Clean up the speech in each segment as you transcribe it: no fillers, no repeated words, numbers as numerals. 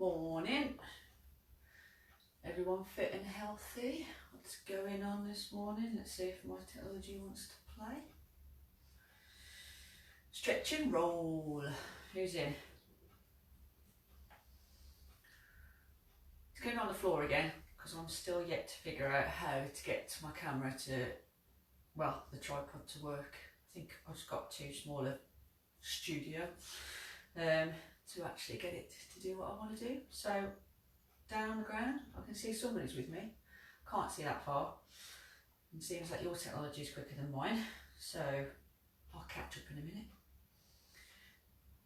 Morning. Everyone fit and healthy? What's going on this morning? Let's see if my technology wants to play. Stretch and roll. Who's in? It's going on the floor again because I'm still yet to figure out how to get my camera to, well, the tripod to work. I think I've just got too small a studio to actually get it to do what I want to do. So down on the ground, I can see somebody's with me. Can't see that far. It seems like your technology is quicker than mine, so I'll catch up in a minute.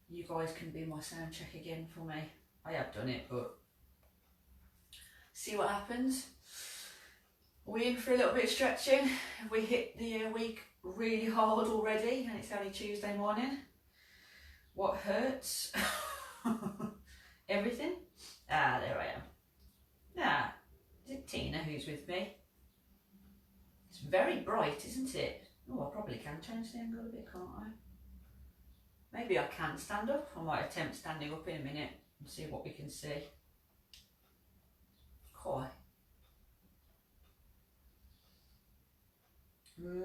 You guys can be my sound check again for me. I have done it, but see what happens. We're in for a little bit of stretching. We hit the week really hard already, and it's only Tuesday morning. What hurts? Everything? Ah, there I am. Nah, is it Tina who's with me? It's very bright, isn't it? Oh, I probably can change the angle a bit, can't I? Maybe I can stand up. I might attempt standing up in a minute and see what we can see. Hi.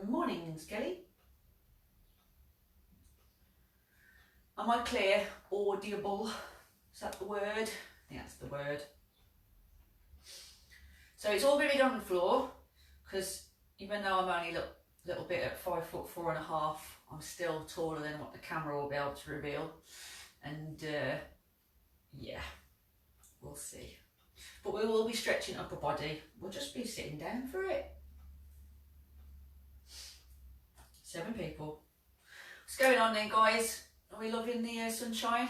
Morning, Skelly. Am I clear? Audible? Is that the word? I think that's the word. So it's all going to be done on the floor because even though I'm only a little bit at 5'4.5", I'm still taller than what the camera will be able to reveal. And yeah, we'll see. But we will be stretching upper body. We'll just be sitting down for it. 7 people. What's going on then, guys? Are we loving the sunshine?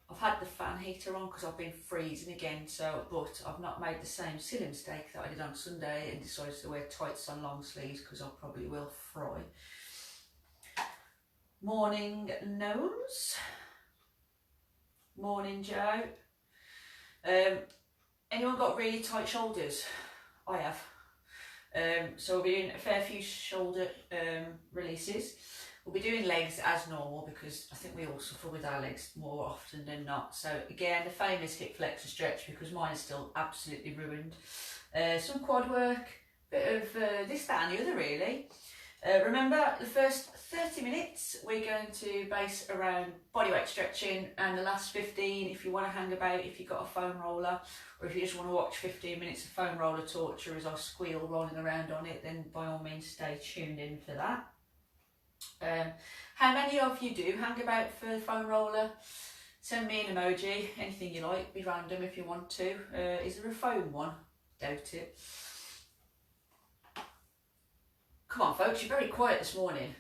I've had the fan heater on because I've been freezing again, but I've not made the same silly mistake that I did on Sunday and decided to wear tights on long sleeves because I probably will fry. Morning, Gnomes. Morning, Joe. Anyone got really tight shoulders? I have. So we'll be doing a fair few shoulder releases. We'll be doing legs as normal because I think we all suffer with our legs more often than not. So again, the famous hip flexor stretch because mine is still absolutely ruined. Some quad work, bit of this, that and the other really. Remember, the first 30 minutes we're going to base around bodyweight stretching, and the last 15, if you want to hang about, if you've got a foam roller, or if you just want to watch 15 minutes of foam roller torture as I squeal rolling around on it, then by all means stay tuned in for that. How many of you do hang about for the foam roller? Send me an emoji, anything you like, be random if you want to. Is there a foam one? Doubt it. Come on folks, you're very quiet this morning.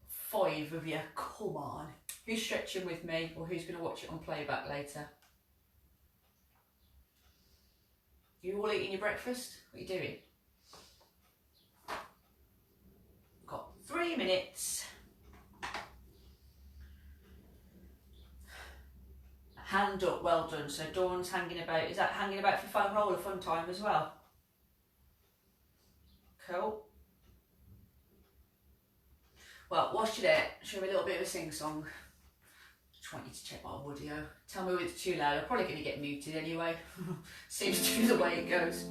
5 of you, come on. Who's stretching with me or who's going to watch it on playback later? You all eating your breakfast? What are you doing? Got 3 minutes. Hand up, well done. So Dawn's hanging about. Is that hanging about for foam roller fun time as well? Cool. Well, whilst you're there, show me a little bit of a sing-song. Just want you to check my audio. Tell me if it's too loud. I'm probably going to get muted anyway. Seems to be the way it goes.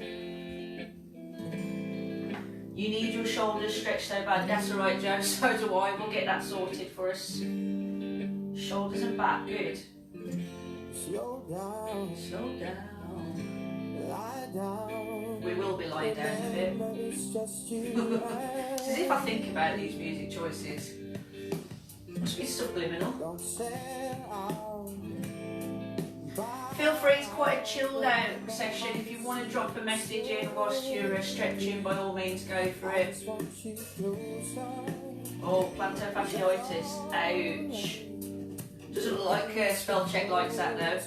You need your shoulders stretched so bad. That's alright, Joe. So do I. We'll get that sorted for us. Shoulders and back. Good. Slow down. Slow down. Lie down. We will be lying down a bit. It's as if I think about these music choices. Must be subliminal. Feel free, it's quite a chilled out session. If you want to drop a message in whilst you're stretching, by all means go for it. Oh, plantar fasciitis. Ouch. Doesn't look like spell check likes that though.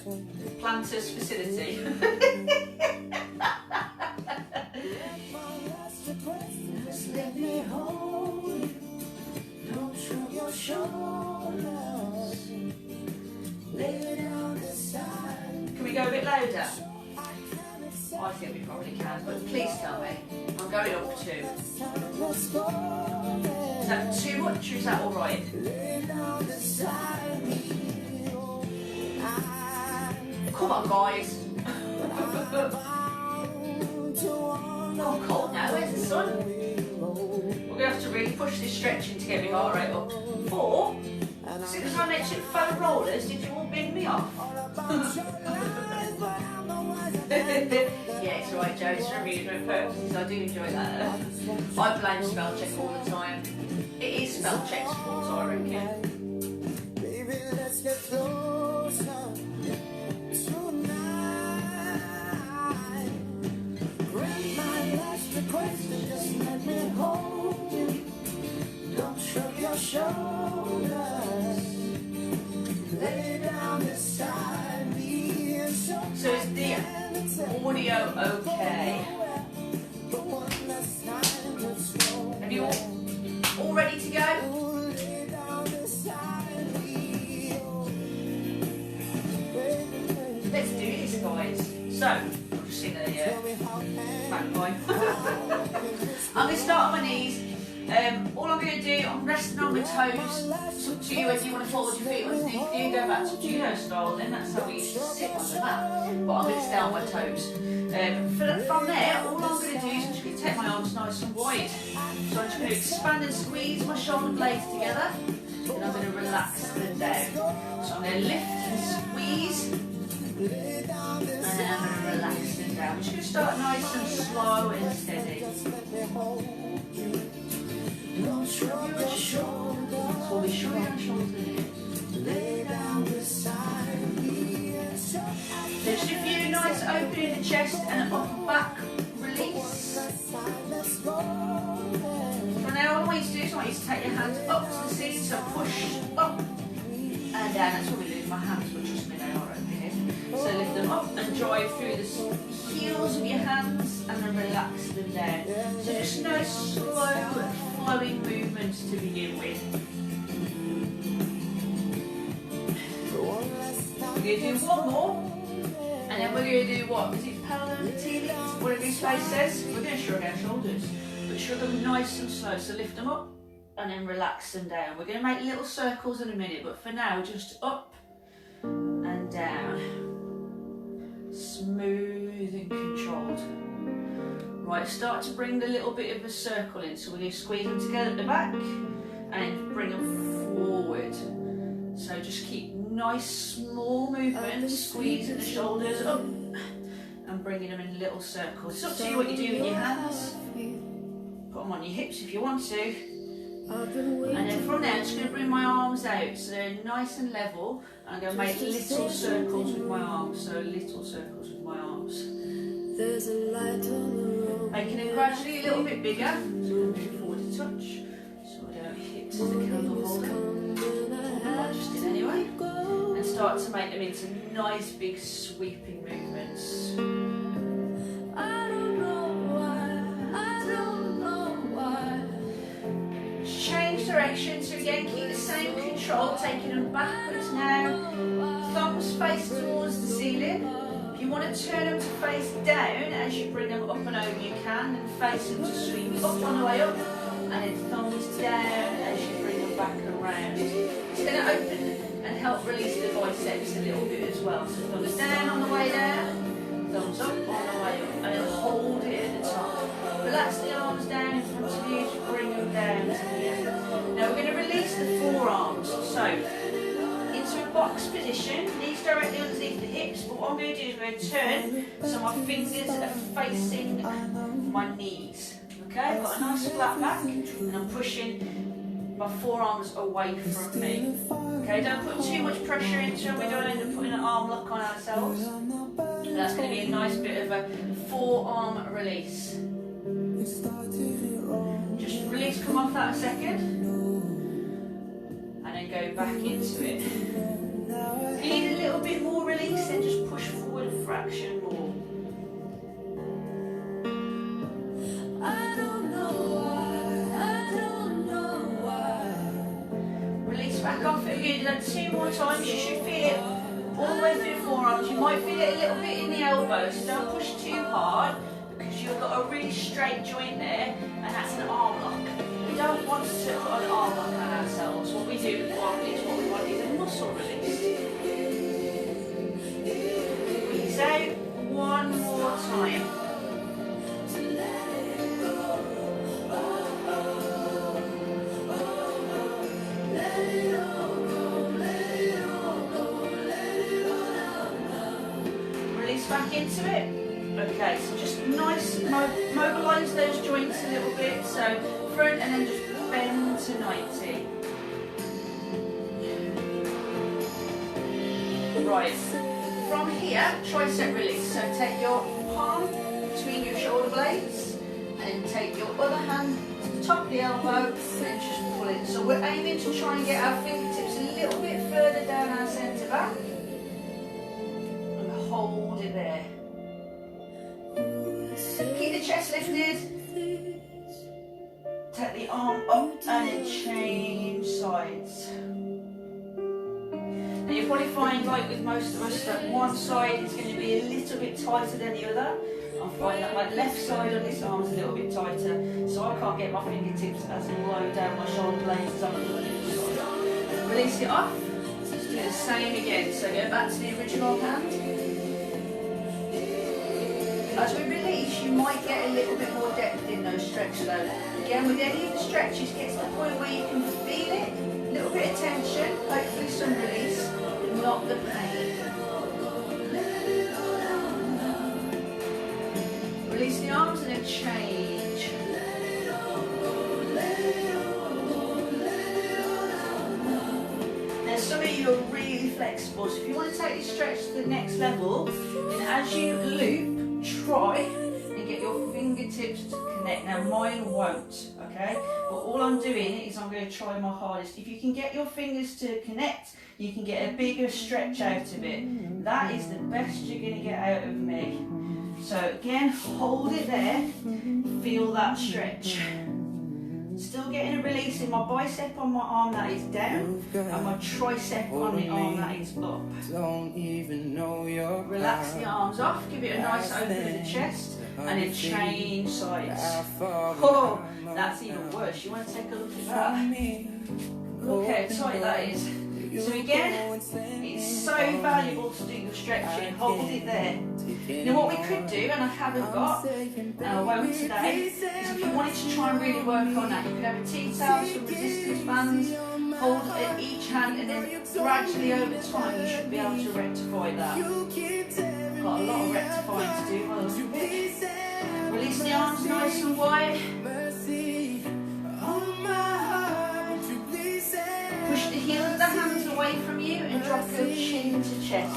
Planters facility. Just let me hold you. Don't shrug your shoulders. Lay it down beside. Can we go a bit louder? I think we probably can, but please tell me. I'm going up 2. Is that too much or is that alright? Come on, guys. Oh, I'm cold now. Where's the sun? We're going to have to really push this stretching to get my heart rate up. 4. As soon as I mentioned foam rollers, did you all bin me off? Yeah, it's alright, Joe. It's for amusement purposes. I do enjoy that. I blame spell check all the time. It is spell check's fault, I reckon. Baby, let's get closer tonight. Grant my last request and just let me hold you. Don't shrug your shoulders. Lay down beside me and show. So is the audio okay? Have you all ready to go? Let's do this, guys. So, I'll just sing a magpie. I'm going to start on my knees. All I'm going to do, I'm resting on my toes. It's up to you whether you want to fold your feet underneath you, go back to judo style, then that's how we used to sit on the mat. But I'm going to stay on my toes. From there, all I'm going to do is I'm just going to take my arms nice and wide. So I'm just going to expand and squeeze my shoulder blades together. And I'm going to relax them down. So I'm going to lift and squeeze. And then I'm going to relax them down. We're just going to start nice and slow and steady. Don't shrug your shoulders. So we shrug your shoulders. Lay down beside me. There's a few nice open in the chest and upper back release. For now, all I want you to do is I want you to take your hands up to the ceiling, so push up and down. That's what we do with my hands, but trust me, they are open here. So lift them up and drive through the heels of your hands and then relax them down. So just nice, slow, flowing movements to begin with. We're going to do one more. And then we're going to do what? Is it Palantini? Whatever his face says. We're going to shrug our shoulders. But shrug them nice and slow. So lift them up and then relax them down. We're going to make little circles in a minute. But for now, just up and down. Smooth and controlled. Right, start to bring the little bit of a circle in. So we're going to squeeze them together at the back and bring them forward. So just keep nice small movements, squeezing the shoulders up and bringing them in little circles. It's up to you what you do with your hands. Put them on your hips if you want to. And then from there, I'm just going to bring my arms out so they're nice and level. And I'm going to make little circles with my arms. So little circles with my arms. Making them gradually a little bit bigger. So we'll move forward a touch. So we don't hit the candle holder. I just did anyway. And start to make them into nice big sweeping movements. I don't know why. Change direction, so again keep the same control, taking them backwards now. Thumbs face towards the ceiling. If you want to turn them to face down as you bring them up and over, you can, and face them to sweep up on the way up, and then thumbs down as you bring them back around. It's going to open and help release the biceps a little bit as well. So thumbs down on the way down, thumbs up on the way up, and then hold it at the top. Relax the arms down in front of you to bring them down to the end. Now we're going to release the forearms. So into a box position, knees directly underneath the hips, but what I'm going to do is I'm going to turn so my fingers are facing my knees. Okay, I've got a nice flat back and I'm pushing my forearms away from me. Okay, don't put too much pressure into them, we don't end up putting an arm lock on ourselves. And that's going to be a nice bit of a forearm release. Just release, come off that a second. And then go back into it. If you need a little bit more release, then just push forward a fraction more. I don't know why. Release back off it again. Do that 2 more times. You should feel it all the way through the forearms. You might feel it a little bit in the elbows, so don't push too hard because you've got a really straight joint there, and that's an arm lock. We don't want to put an arm lock on ourselves. What we do is what we want is a muscle release. back into it. Okay, so just nice, mobilise those joints a little bit. So front and then just bend to 90. Right, from here, tricep release. So take your palm between your shoulder blades and then take your other hand to the top of the elbow and then just pull it. So we're aiming to try and get our fingertips a little bit further down our centre back and hold it there. Keep the chest lifted. Take the arm up and then change sides. Now you'll probably find, like with most of us, that one side is going to be a little bit tighter than the other. I find that my left side of this arm is a little bit tighter, so I can't get my fingertips as low down my shoulder blades as I'm on the other side. Release it off. Just do the same again. So go back to the original hand. As we release, you might get a little bit more depth in those stretches though. Again, with any of the stretches, get to the point where you can feel it, a little bit of tension, hopefully some release, but not the pain. Release the arms and then change. Now some of you are really flexible, so if you want to take this stretch to the next level, then as you loop, try and get your fingertips to connect. Now mine won't, okay? But all I'm doing is I'm going to try my hardest. If you can get your fingers to connect, you can get a bigger stretch out of it. That is the best you're going to get out of me. So again, hold it there, feel that stretch. Still getting a release in my bicep on my arm that is down, and my tricep on the arm that is up. Relax the arms off, give it a nice open of the chest, and then change sides. Oh, that's even worse. You want to take a look at that. Look how tight that is. So again, it's so valuable to do your stretching. Hold it there. Now what we could do, and I haven't got, and I won't today, is if you wanted to try and really work on that, you could have a T-towel, some resistance bands, hold at each hand, and then gradually over time you should be able to rectify that. Got a lot of rectifying to do by the look of it. Release the arms nice and wide. Push the heels of the hands away from you and drop your chin to chest.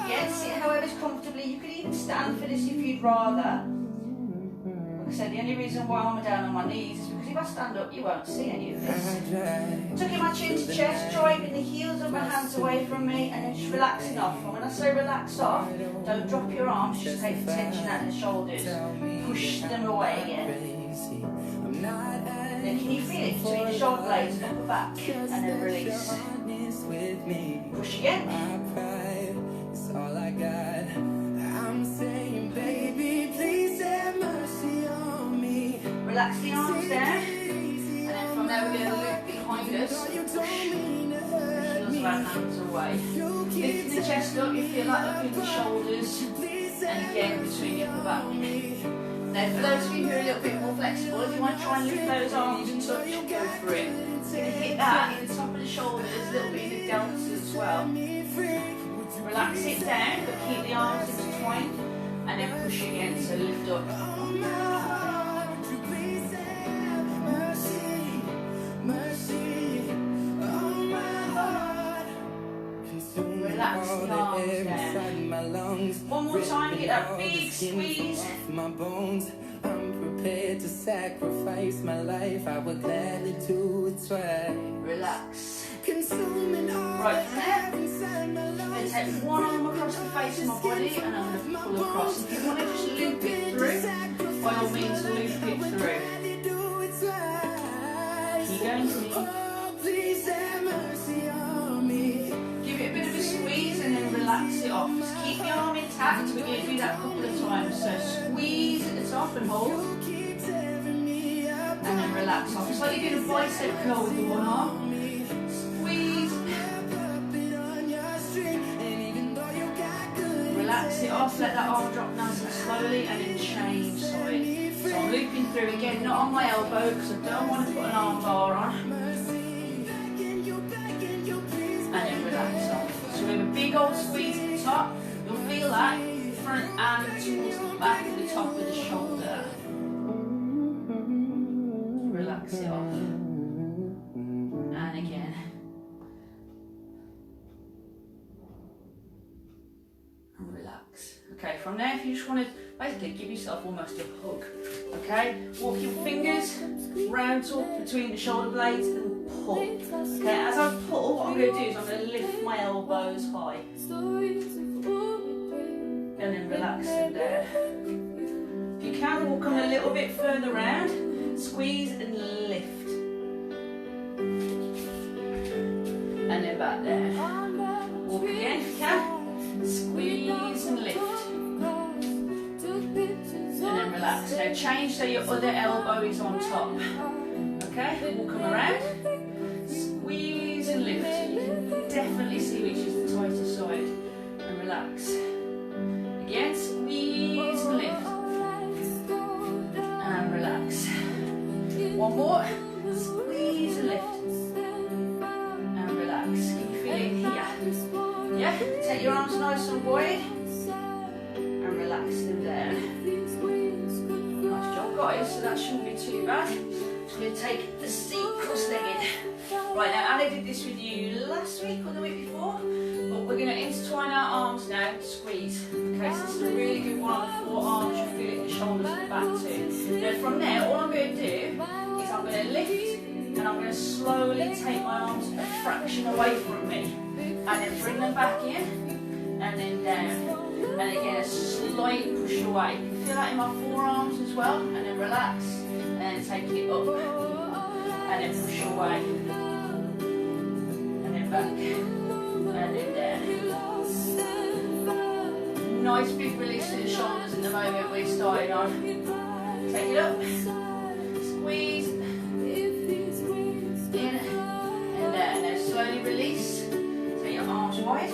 Again, sit however's comfortably. You could even stand for this if you'd rather. Like I said, the only reason why I'm down on my knees is because if I stand up, you won't see any of this. Tucking my chin to chest, driving the heels of my hands away from me, and then just relaxing off. And when I say relax off, don't drop your arms, just take the tension out of the shoulders. Push them away again. Then can you feel it between the shoulder blades and upper back, and then release. Push again. All I got, I'm saying, baby, please have mercy on me. Relax the arms down, and then from there we're going to loop behind us. Push the heels of our hands away. Lifting the chest up, you feel that up in the shoulders, and again between the upper back. Now for those of you who are a little bit more flexible, if you want to try and lift those arms and touch, go for it. You're going to hit that in the top of the shoulders, a little bit in the delts as well. Relax it down, but keep the arms intertwined, and then push again, so lift up. Relax the arms down. One more time, get that big squeeze. I'm prepared to sacrifice my life. I would gladly do it twice. Relax. Right from there, I'm going to take one arm across the face of my body and I'm going to pull across. If you want to just loop it through, by all means loop it through. Keep going through. Give it a bit of a squeeze and then relax it off. Just keep the arm intact. We're going to do that a couple of times. So squeeze at the top and hold. And then relax off. It's like you're doing a bicep curl with the one arm. Relax it off, let that arm drop nice and slowly, and then change side. So I'm looping through again, not on my elbow because I don't want to put an arm bar on. And then relax off. So we have a big old squeeze at the top. You'll feel that front from there, if you just want to basically give yourself almost a hug, okay? Walk your fingers round between the shoulder blades and pull. Okay, as I pull, what I'm going to do is I'm going to lift my elbows high. And then relax them down. If you can, walk them a little bit further round, squeeze and lift. And then back there. Walk again if you can, squeeze and lift. And then relax. Now change so your other elbow is on top. Okay, walk them around, squeeze and lift. You can definitely see which is the tighter side. And relax. Again, squeeze and lift. And relax. One more, squeeze and lift. And relax. Can you feel it here? Yeah, take your arms nice and wide. And relax them down. Nice job guys, so that shouldn't be too bad. Just going to take the seat cross-legged. Right now, Anna did this with you last week or the week before, but we're going to intertwine our arms now, squeeze. Okay, so this is a really good one on the forearms, you'll feel it in the shoulders and the back too. Now from there, all I'm going to do is I'm going to lift and I'm going to slowly take my arms a fraction away from me and then bring them back in and then down. And again, a slight push away. You can feel that in my forearms as well. And then relax. And then take it up. And then push away. And then back. And then down. Nice big release to the shoulders at the moment we're starting on. Take it up. Squeeze. In. And down. Now slowly release. Take your arms wide.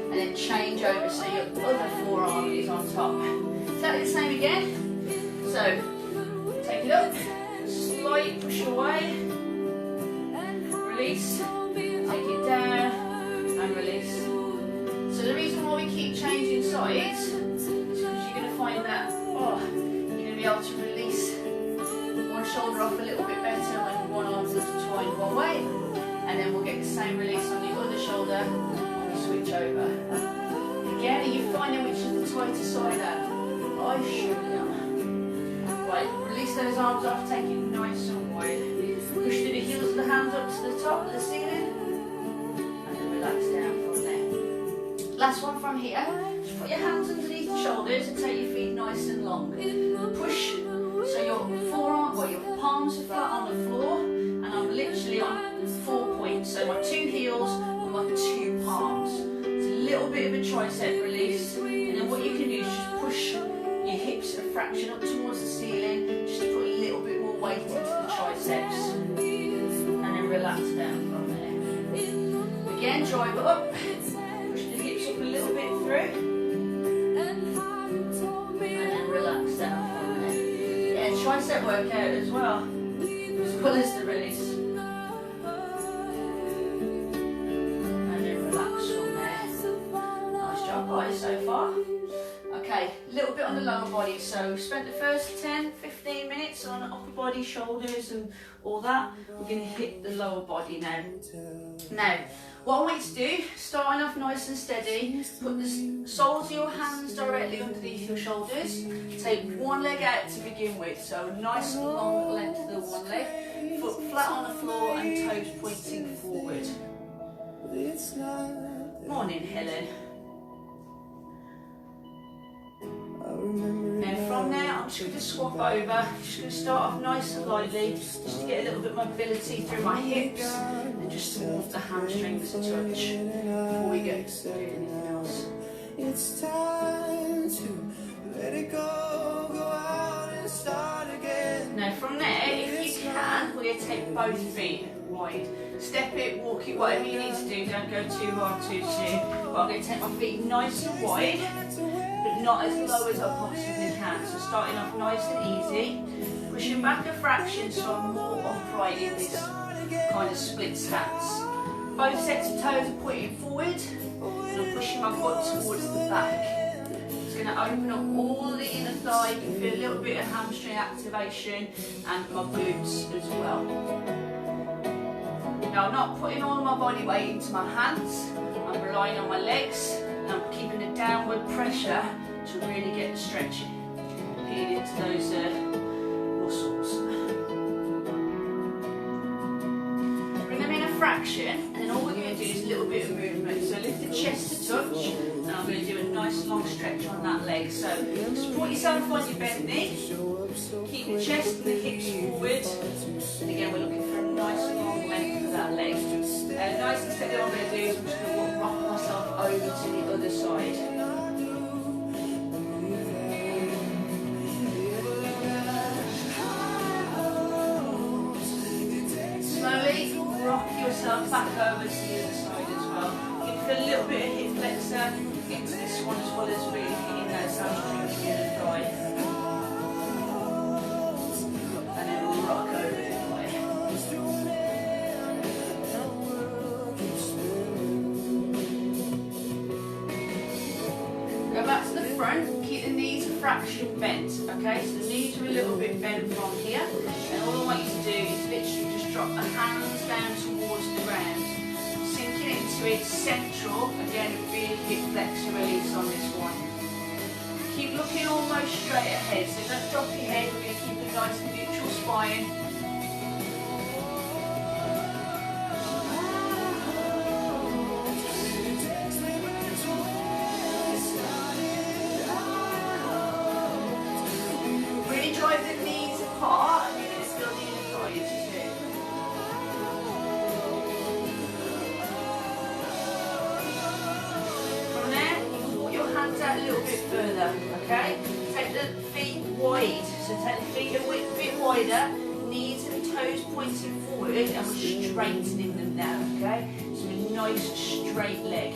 And then change over so your other forearm is on top. Exactly the same again. So, take it up, slight push away, release, take it down, and release. So the reason why we keep changing sides is because you're going to find that, you're going to be able to release one shoulder off a little bit better when one arm's intertwined one way, and then we'll get the same release on the other shoulder. Switch over. Again, are you finding which is the tighter side out? I surely am. Right, release those arms off, take it nice and wide. Push through the heels of the hands up to the top of the ceiling. And then relax down from there. Last one from here. Just put your hands underneath the shoulders and take your feet nice and long. Push so your your palms are flat on the floor and I'm literally on 4 points. So my two heels my two palms. It's a little bit of a tricep release, and then what you can do is just push your hips a fraction up towards the ceiling, just to put a little bit more weight into the triceps, and then relax down from there. Again, drive it up, push the hips up a little bit through, and then relax down from there. Yeah, tricep workout as well as the release. Guys, so far. Okay, a little bit on the lower body. So we spent the first 10-15 minutes on upper body, shoulders and all that. We're going to hit the lower body now. Now, what I want you to do, starting off nice and steady, put the soles of your hands directly underneath your shoulders. Take one leg out to begin with, so nice and long length of the one leg. Foot flat on the floor and toes pointing forward. Morning, Helen. Now from there, I'm just going to swap over, just going to start off nice and lightly, just to get a little bit of mobility through my hips, and just to move the hamstrings a touch, before we go to do anything else. It's time to let it go out and start again. Now from there, if you can, we're going to take both feet wide. Step it, walk it, whatever you need to do, don't go too hard too soon. But I'm going to take my feet nice and wide, not as low as I possibly can. So starting off nice and easy, pushing back a fraction so I'm more upright in this kind of split stance. Both sets of toes are pointing forward and I'm pushing my foot towards the back. It's going to open up all the inner thigh, you can feel a little bit of hamstring activation and my glutes as well. Now I'm not putting all my body weight into my hands, I'm relying on my legs and I'm keeping a downward pressure to really get the stretch peeled into those muscles. Bring them in a fraction, and then all we're going to do is a little bit of movement. So lift the chest to touch, and I'm going to do a nice long stretch on that leg. So support yourself on your bent knee, keep the chest and the hips forward, and again we're looking for a nice long length for that leg. Nice and steady, what I'm going to do is I'm just going to rock myself over to the other side. Rock yourself back over to the other side as well. You can feel a little bit of hip flexor into this one as well as really hitting those hamstrings in the thigh. And then we'll rock over the thigh. Go back to the front, keep the knees a fraction bent, okay? So the knees are a little bit bent from here. And all I want you to do is literally just drop the hands down towards the ground, sinking into it, central, again a big hip flexor release on this one. Keep looking almost straight ahead, so don't drop your head, we're going to keep a nice neutral spine. Really drive the knees apart, and you're going to feel the inner thighs too. From there, you can walk your hands out a little bit further, okay? Take the feet wide, so take the feet a bit wider, knees and toes pointing forward, and we're straightening them now, okay? So a nice straight leg.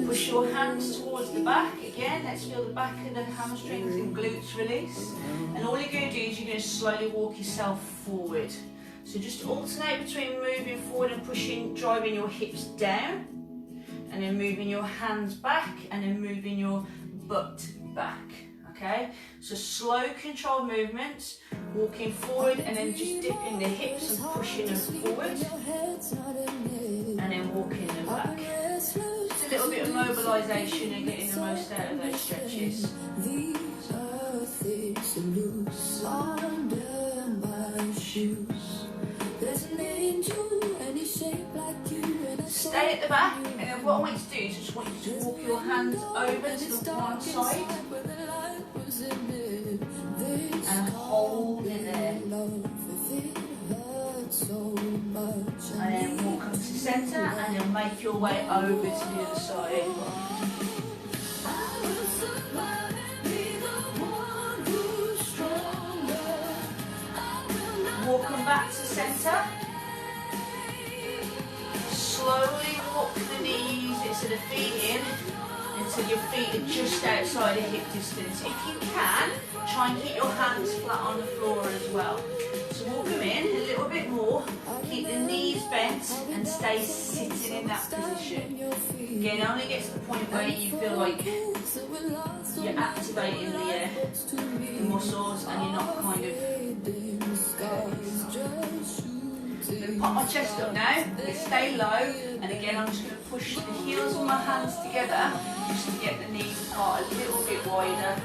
Push your hands towards the back again. Let's feel the back of the hamstrings and glutes release. And all you're going to do is you're going to slowly walk yourself forward. So just alternate between moving forward and pushing, driving your hips down, and then moving your hands back, and then moving your butt back. Okay? So slow, controlled movements, walking forward, and then just dipping the hips and pushing them forward, and then walking them back. A little bit of mobilisation and getting the most out of those stretches. The earth is loose under my shoes. There's an angel and he's shaped like you. Stay at the back, and then what I want you to do is just want you to walk your hands over to the one side and hold it there. And then walk up to centre, and then make your way over to the other side. Walk them back to centre. Slowly walk the knees into the feet in until your feet are just outside of hip distance. If you can, try and keep your hands flat on the floor as well. So walk them in a little bit more, keep the knees bent and stay sitting in that position. Again, it only gets to the point where you feel like you're activating the muscles and you're not kind of... Then pop my chest up now, stay low, and again I'm just going to push the heels of my hands together just to get the knees apart a little bit wider.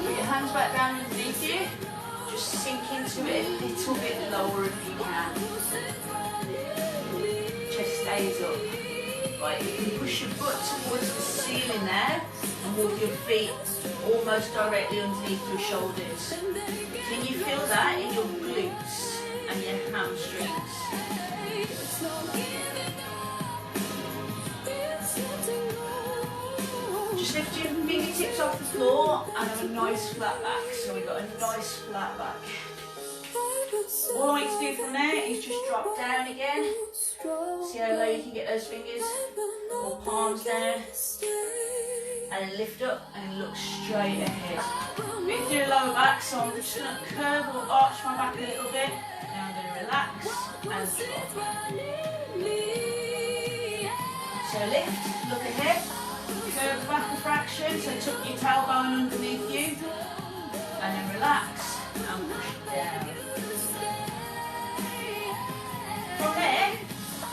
Put your hands back down underneath you, just sink into it a little bit lower if you can. Chest stays up. Right, you can push your butt towards the ceiling now and walk your feet almost directly underneath your shoulders. Can you feel that in your glutes and your hamstrings? Just lift your fingertips off the floor and have a nice flat back. So we've got a nice flat back. All I want you to do from there is just drop down again. See how low you can get those fingers, or palms down, and then lift up and look straight ahead. Bit through the lower back, so I'm just going to curve or arch my back a little bit. Now I'm going to relax and drop. So lift, look ahead, Curve back a fraction, so tuck your tailbone underneath you, and then relax and push it down. From there,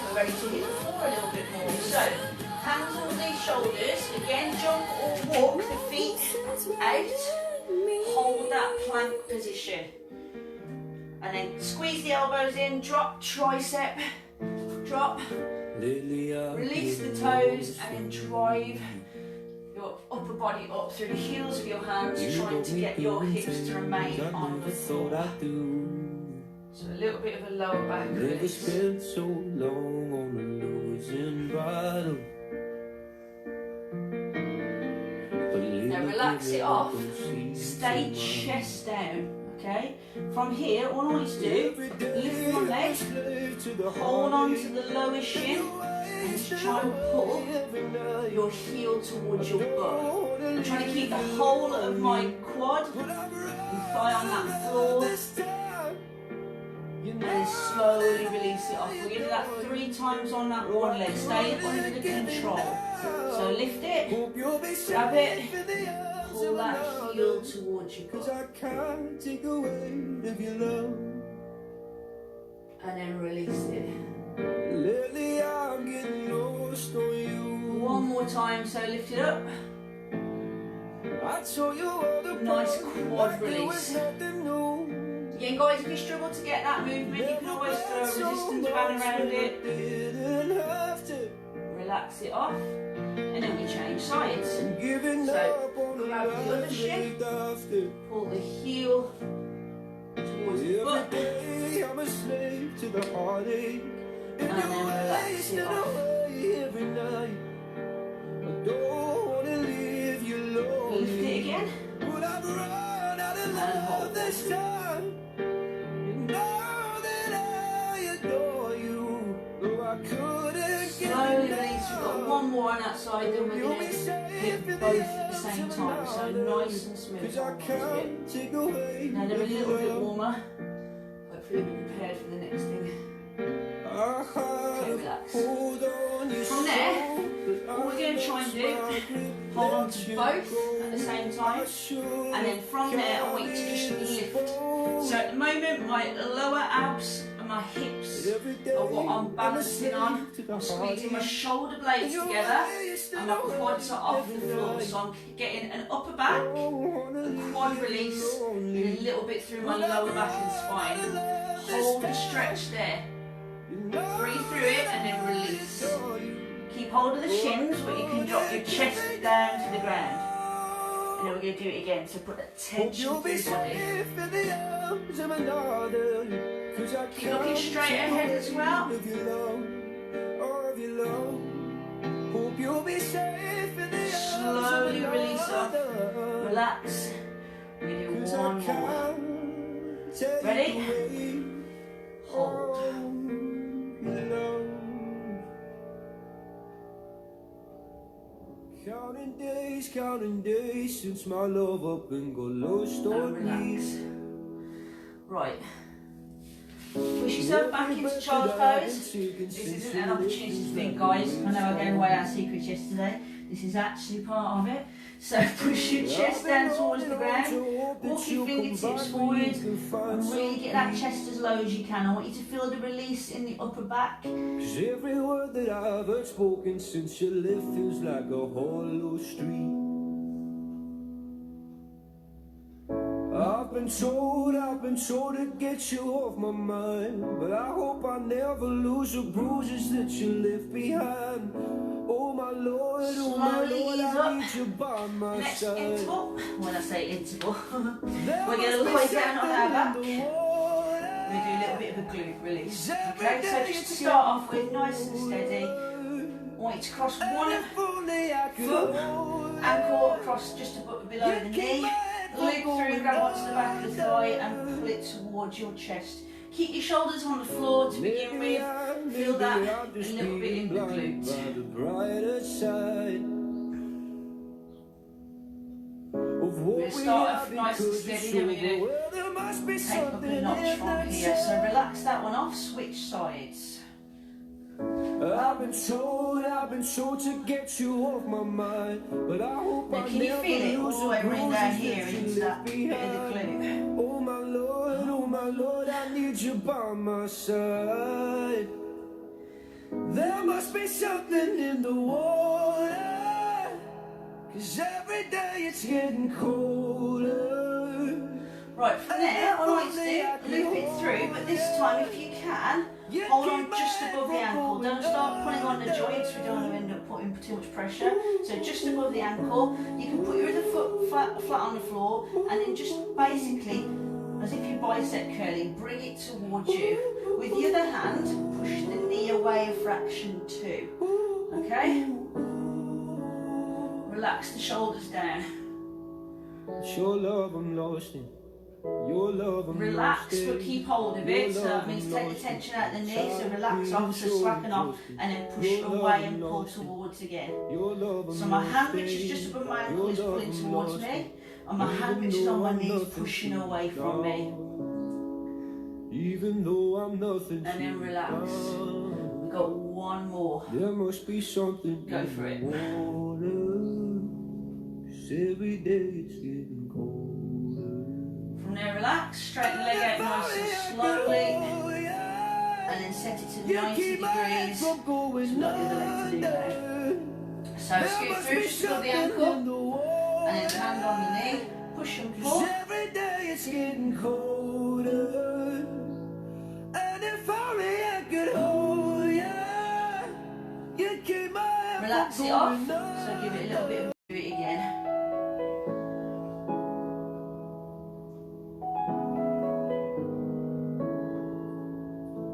we're ready to hit the floor a little bit more. So, hands on these shoulders, again jump or walk the feet out, hold that plank position. And then squeeze the elbows in, drop tricep, drop, release the toes and then drive your upper body up through the heels of your hands, trying to get your hips to remain on the floor. So a little bit of a lower back release. Now relax it off, stay chest down. Okay, from here, all I want you to do, lift my leg, hold on to the lower shin, and just try and pull your heel towards your butt. I'm trying to keep the whole of my quad and thigh on that floor, and then slowly release it off. We're going to do that 3 times on that one leg, stay under the control. So lift it, grab it, pull that heel towards your butt, and then release it. One more time, so lift it up. Nice quad release. Again guys, if you struggle to get that movement, you can always throw a resistance band around it. Relax it off. And then we change sides. So, grab the other shin, pull the heel towards the butt, and then relax it off. Lift it again, and hold it. Slowly release. We've got one more on that side, then we're going to hit both at the same time. So nice and smooth. Now they're a little bit warmer. Hopefully we're prepared for the next thing. Okay, relax. From there, what we're going to try and do, hold on to both at the same time, and then from there I want you to just lift. So at the moment my lower abs and my hips are what I'm balancing on. I'm squeezing my shoulder blades together and my quads are off the floor. So I'm getting an upper back, a quad release, and a little bit through my lower back and spine. Hold the stretch there. Breathe through it and then release. Keep hold of the shins, but you can drop your chest down to the ground. And then we're going to do it again, so put that tension through your body. Keep looking straight ahead as well. Slowly release off. Relax. We do one more. Ready? Hold. Counting days since my love up and got lost on me. Right. Push yourself back into child's pose. This isn't an opportunity to think, guys. I know I gave away our secrets yesterday. This is actually part of it. So push your chest down towards the ground. Walk your fingertips forward and really get that chest as low as you can. I want you to feel the release in the upper back. 'Cause every word that I've heard spoken since you left feels like a hollow street. I've been told to get you off my mind, but I hope I never lose the bruises that you left behind. Oh my Lord, I need you by my Next side. interval. When I say interval, we're going to lie down on our back. We do a little bit of a glute release. Okay, so just to start off with, nice and steady. I want you to cross one foot, ankle across just above, below the knee. Loop through, grab onto the back of the thigh and pull it towards your chest. Keep your shoulders on the floor to begin with. Feel that a little bit in the glutes. We're going to start off nice and steady, then we're going to take up a notch from here. So relax that one off, switch sides. I've been told to get you off my mind, but I hope Now, I can you never feel it all lose the way the around down bruises here that you into that left bit of the behind. glute? Oh my lord, I need you by my side. There must be something in the water, 'cause every day it's getting colder. Right, from there, I like to loop it through, but this time, if you can, hold on just above the ankle. Don't start pulling on the joints, we don't want to end up putting too much pressure. So just above the ankle, you can put your other foot flat on the floor, and then just basically, as if you're bicep curling, bring it towards you. With the other hand, push the knee away a fraction too. Okay? Relax the shoulders down. It's your love I'm lost in. Your love I'm Relax, lost in. but keep hold of it. So that means take the tension out of the knee. So relax off, so slacken off, and then push away and pull towards again. So my hand, which is just above my ankle, is pulling towards me, and my hand, which is on my knee, is pushing away from me. Even though I'm nothing. And then relax. We've got one more. There must be something. Go for it. Every day it's getting colder. From there, relax. Straighten the leg out nice and slowly, and then set it to 90 degrees. So we've got the other leg to do now. So scoot through just above the ankle, and then hand on the knee. Push and pull. Every day it's getting colder. And if only I could hold you, you'd keep my head Relax from it off. going So give it a little bit of do it again.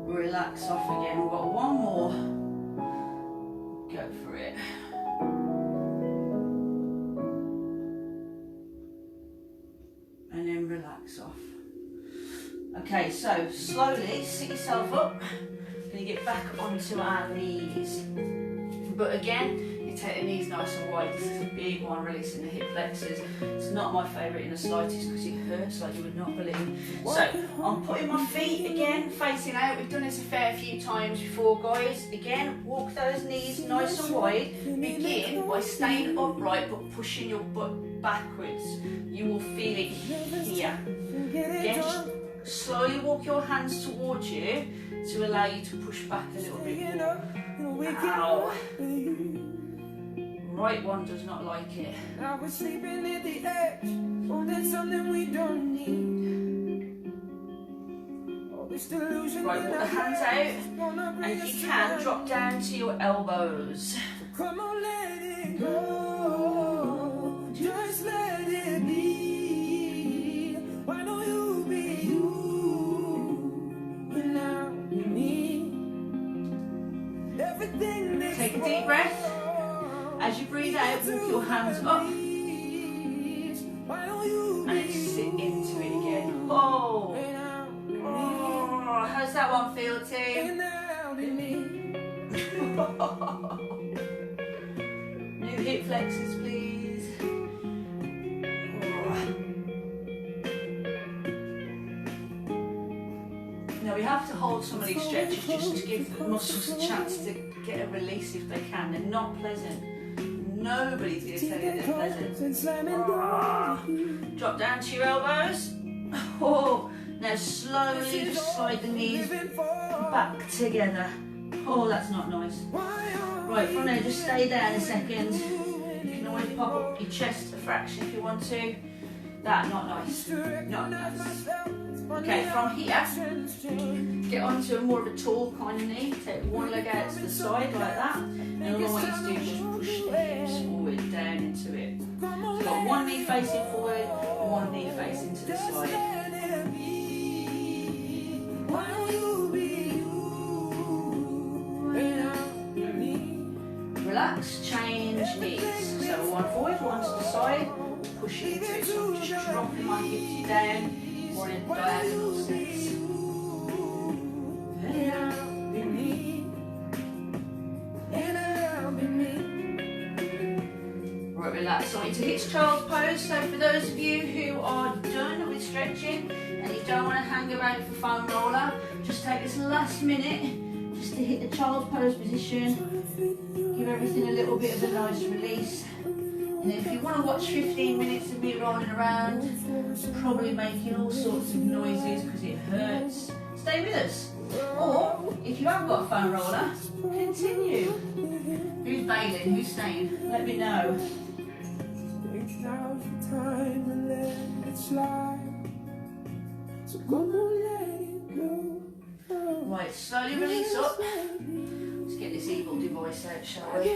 Relax off again. We've got one more. Go for it. And then relax off. Okay, so slowly sit yourself up. Gonna get back onto our knees. But again, you take the knees nice and wide. This is a big one, releasing the hip flexors. It's not my favourite in the slightest because it hurts like you would not believe. So I'm putting my feet again facing out. We've done this a fair few times before, guys. Again, walk those knees nice and wide. Begin by staying upright but pushing your butt backwards. You will feel it here. Again, just slowly walk your hands towards you to allow you to push back a little bit more. Ow. Right one does not like it. Now we're sleeping at the edge. Oh, that's something we don't need. Oh, this delusion. Right, put the hands out, and if you can, drop down to your elbows. Come on, let it go. Just let it be. Why don't you be you? And now me. Everything. Take a deep breath. As you breathe out, walk your hands up and then sit into it again. Oh, how's that one feel, team? New hip flexors, please. Now we have to hold some of these stretches just to give the muscles a chance to get a release if they can. They're not pleasant. Nobody's going to tell you they're pleasant. Drop down to your elbows. Oh, now slowly just slide the knees back together. Oh, that's not nice. Right, from there, just stay there in a second. You can always pop up your chest a fraction if you want to. That, not nice. Not nice. Okay, from here, get onto a more of a tall kind of knee. Take one leg out to the side like that. And all I want you to do is just push the hips forward, down into it. So you've got one knee facing forward, one knee facing to the side. Relax, change knees. So one forward, one to the side, push it into it. So I'm just dropping my hips down. Or in diagonal sense. Right, relax. So I want you to hit child's pose. So for those of you who are done with stretching and you don't want to hang around for foam roller, just take this last minute just to hit the child's pose position, give everything a little bit of a nice release. And if you want to watch 15 minutes of me rolling around, probably making all sorts of noises because it hurts, stay with us. Or, if you have got a foam roller, continue. Who's bailing? Who's staying? Let me know. Now's the time to let it slide. So come on, let it go. Right, slowly release up. Let's get this evil device out, shall we?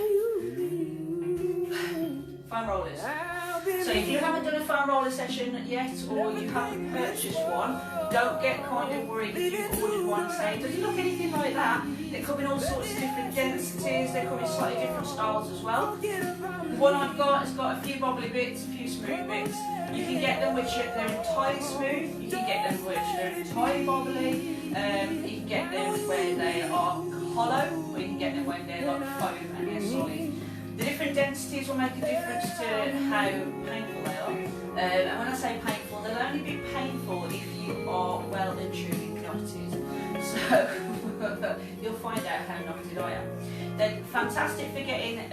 Foam rollers. So if you haven't done a foam roller session yet, or you haven't purchased one, don't get kind of worried if you've ordered one saying, does it look anything like that? They come in all sorts of different densities, they come in slightly different styles as well. The one I've got has got a few wobbly bits, a few smooth bits. You can get them which they're entirely smooth, you can get them which they're entirely wobbly, you can get them where they are hollow, or you can get them when they're like foam and they're solid. The different densities will make a difference to how painful they are. And when I say painful, they'll only be painful if you are well and truly knotted. So you'll find out how knotted I am. They're fantastic for getting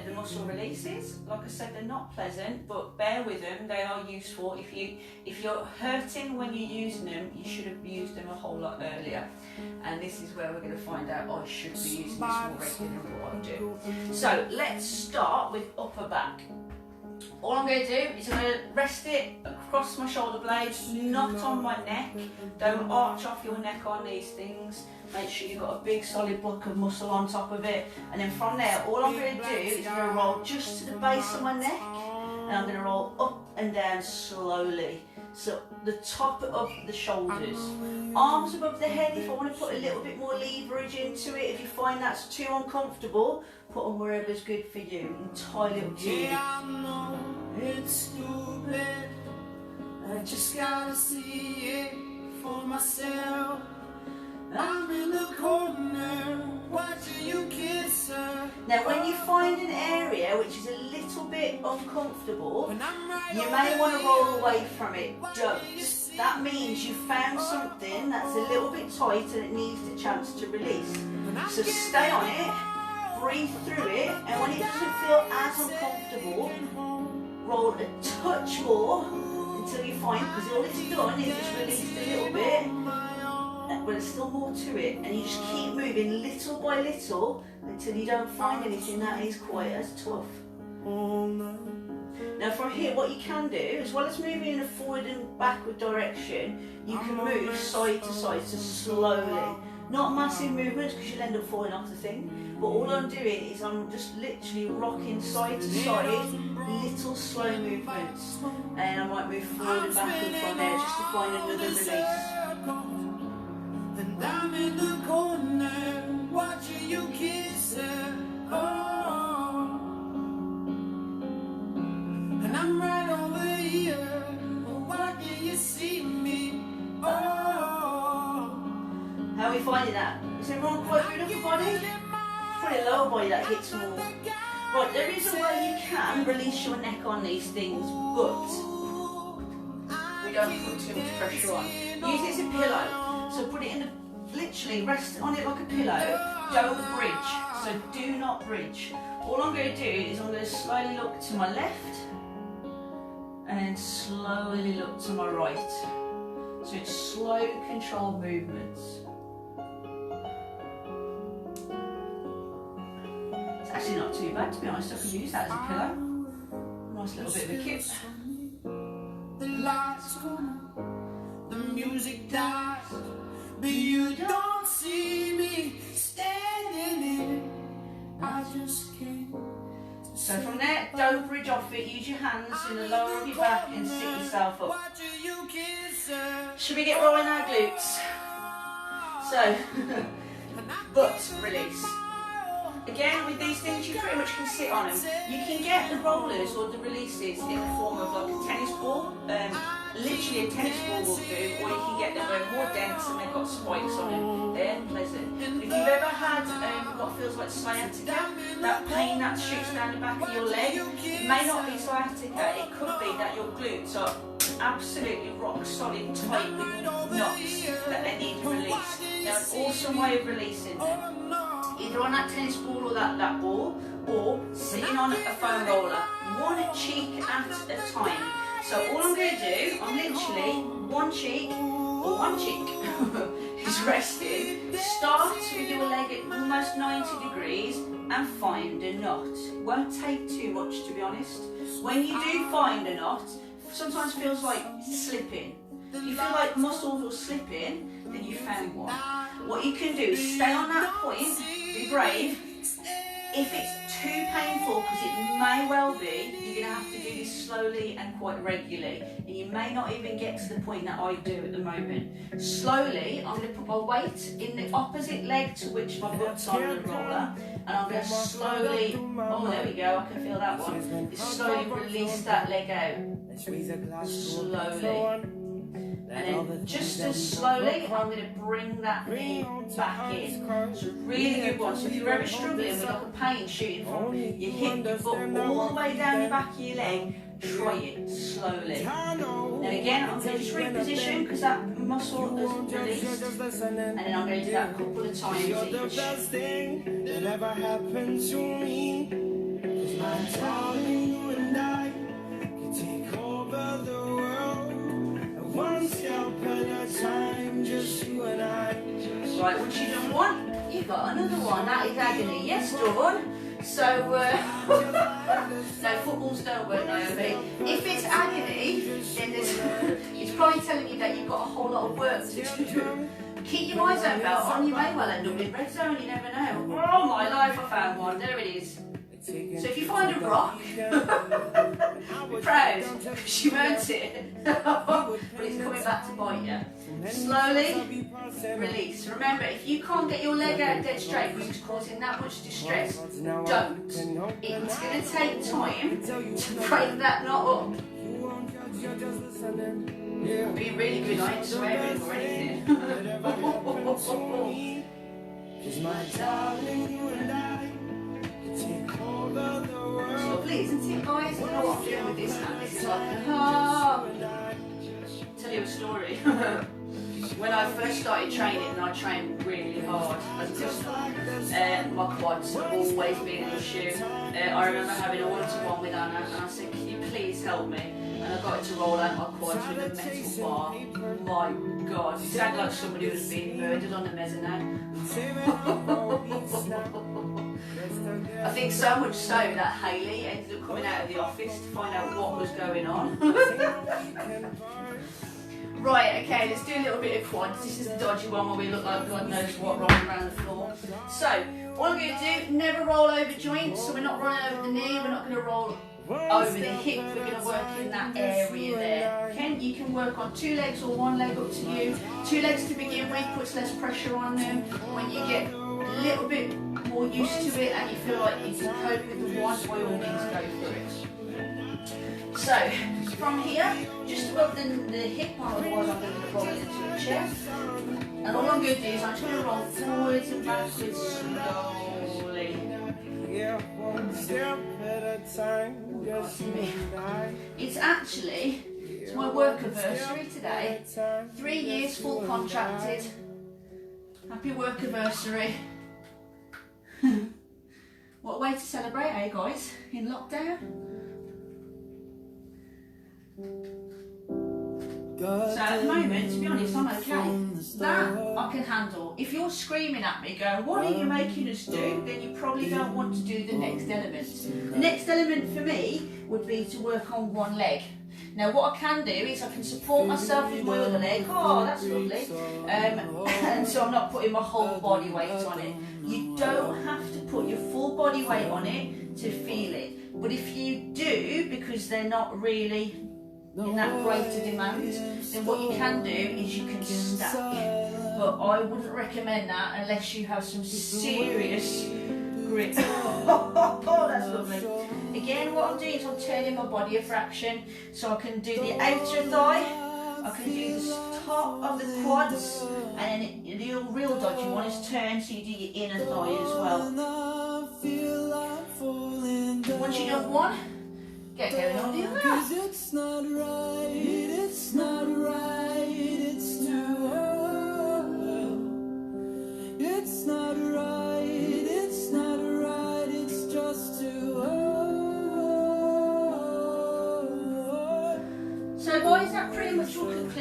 the muscle releases. Like I said, they're not pleasant, but bear with them. They are useful. If you're hurting when you're using them, you should have used them a whole lot earlier. And this is where we're going to find out I should be using this more regularly than what I do. So let's start with upper back. All I'm going to do is I'm going to rest it across my shoulder blades, not on my neck. Don't arch off your neck on these things. Make sure you've got a big solid block of muscle on top of it. And then from there, all I'm going to do is I'm going to roll just to the base of my neck. And I'm going to roll up and down slowly. So the top of the shoulders. Arms above the head if I want to put a little bit more leverage into it. If you find that's too uncomfortable, put them wherever's good for you. Entirely up to you. Yeah, I know it's stupid. I just gotta see it for myself. I'm in the corner watching you kiss her. Now when you find an area which is a little bit uncomfortable, you may want to roll away from it. Don't. That means you found something that's a little bit tight and it needs a chance to release. So stay on it, breathe through it, and when it doesn't feel as uncomfortable, roll a touch more until you find, because all it's done is it's released a little bit, but there's still more to it, and you just keep moving little by little until you don't find anything that is quite as tough. Now from here, what you can do, as well as moving in a forward and backward direction, you can move side to side, so slowly. Not massive movements because you'll end up falling off the thing, but all I'm doing is I'm just literally rocking side to side, little slow movements, and I might move forward and backward from there just to find another release. And I'm in the corner watching you kiss her. Oh. And I'm right over here. Why can't you see me? Oh. How are we finding that? Is everyone quite good upper body? Probably lower body that hits more. Right, there is a way you can release your neck on these things, but we don't put too much pressure on. Use it as a pillow. So put it in the, literally rest on it like a pillow. Don't bridge. So do not bridge. All I'm going to do is I'm going to slowly look to my left and then slowly look to my right. So it's slow, controlled movements. It's actually not too bad, to be honest. I could use that as a pillow. Nice little bit of a kip. The lights go, the music dies, but you don't see me standing here. I just can't. So from there, don't bridge off it. Use your hands in the lower of your back and sit yourself up. Should we get rolling our glutes? So, butt release. Again, with these things, you pretty much can sit on them. You can get the rollers or the releases in the form of like a tennis ball. Literally a tennis ball will do, or you can get them where more dense and they've got spikes on them. They're pleasant. If you've ever had what feels like sciatica, that pain that shoots down the back of your leg, it may not be sciatica, it could be that your glutes are absolutely rock solid tight with knots that they need released. They're an awesome way of releasing them. Either on that tennis ball or that ball, or sitting on a foam roller, one cheek at a time. So all I'm going to do, I'm literally one cheek is resting. Start with your leg at almost 90 degrees and find a knot. Won't take too much, to be honest. When you do find a knot, sometimes feels like slipping. If you feel like muscles are slipping, then you found one. What you can do is stay on that point, be brave. If it's too painful, because it may well be, you're going to have to do this slowly and quite regularly. And you may not even get to the point that I do at the moment. Slowly, I'm going to put my weight in the opposite leg to which my butt's on the roller. And I'm going to slowly, oh there we go, I can feel that one. Just slowly release that leg out. Slowly. And then just as slowly, I'm going to bring that knee back in. It's a really good one. So if you're ever struggling with like a pain shooting from your hip, your foot, all the way down the back of your leg, try it slowly. Now again, I'm going to just reposition because that muscle is released. And then I'm going to do that a couple of times each. That ever happened to me. 'Cause my darling, you and I can take over the world. One step at a time, just you and I. Right, once you've done one, you've got another one. That is agony. Yes, Dawn. So, no, footballs don't work, Naomi. If it's agony, then it's probably telling you that you've got a whole lot of work to do. Keep your eyes open on, you may well end up in red zone, you never know. Oh my life, I found one. There it is. So if you find a rock, be proud, because you earned it, but it's coming back to bite you. Slowly release. Remember, if you can't get your leg out dead straight because it's causing that much distress, don't. It's going to take time to break that knot up. I'm being really good, I ain't swearing or anything. It's lovely, isn't it, guys? I don't know what I'm doing with this hand. This is like a tell you a story. When I first started training, and I trained really hard, my quads have always been an issue. I remember having a one-to-one with Anna, and I said, can you please help me? And I got it to roll out my quads with a metal bar. My God, it sounded like somebody was being murdered on the mezzanine. I think so much so that Hayley ended up coming out of the office to find out what was going on. Right, okay, let's do a little bit of quads. This is the dodgy one where we look like God knows what rolling around the floor. So, what I'm going to do, never roll over joints, so we're not rolling over the knee, we're not going to roll over the hip, we're going to work in that area there. Okay, you can work on two legs or one leg, up to you. Two legs to begin with, puts less pressure on them. When you get a little bit more used to it and you feel like you can cope with the one, by all means go for it. So, from here, just above the hip, otherwise I'm going to roll it into the chest. And all I'm going to do is I'm just going to roll forwards and backwards slowly. Yeah, one step at a time, just me. It's actually, it's my work anniversary today. 3 years full contracted. Happy work anniversary. What a way to celebrate, eh guys, in lockdown? So at the moment, to be honest, I'm okay. That I can handle. If you're screaming at me going, what are you making us do? Then you probably don't want to do the next element. The next element for me would be to work on one leg. Now what I can do is I can support myself with my other leg. Oh, that's lovely. And so I'm not putting my whole body weight on it. You don't have to put your full body weight on it to feel it. But if you do, because they're not really in that greater demand, then what you can do is you can stack. But I wouldn't recommend that unless you have some serious grip. Oh, that's lovely. Again, what I'm doing is I'm turning my body a fraction, so I can do the outer thigh, I can do the top of the quads, and then the real dodgy one is turn, so you do your inner thigh as well. Once you've done one, get going on the other. It's not right, it's not right, it's too hard.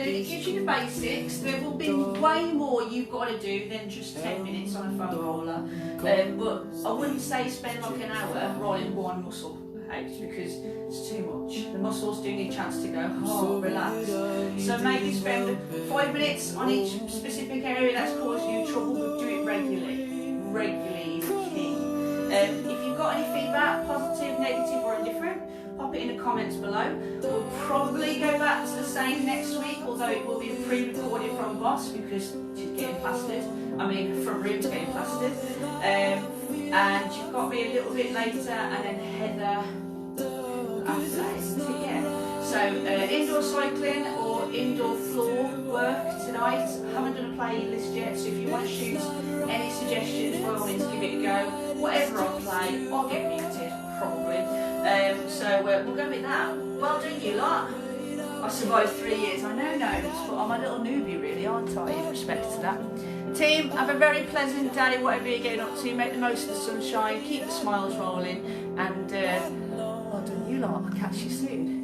afternoon. It gives you the basics. There will be way more you've got to do than just 10 minutes on a foam roller. But I wouldn't say spend like an hour rolling one muscle out because it's too much. The muscles do need a chance to go, relax. So maybe spend 5 minutes on each specific area that's causing you trouble, but do it regularly. Regularly is key. If you've got any feedback, positive, negative or indifferent, pop it in the comments below. We'll probably go back to the same next week, although it will be a pre-recorded from Boss because she's getting plastered. I mean, from Room's getting plastered. And you've got me a little bit later, and then Heather after that, isn't it? Yeah. So indoor cycling or indoor floor work tonight. I haven't done a playlist yet, so if you want to shoot any suggestions, by all means give it a go. Whatever I play, I'll get muted, probably. So we'll go with that. Well done, you lot. I survived 3 years. I know gnomes, but I'm a little newbie, really, aren't I, in respect to that. Team, have a very pleasant day, whatever you're getting up to. Make the most of the sunshine, keep the smiles rolling, and well done, you lot. I'll catch you soon.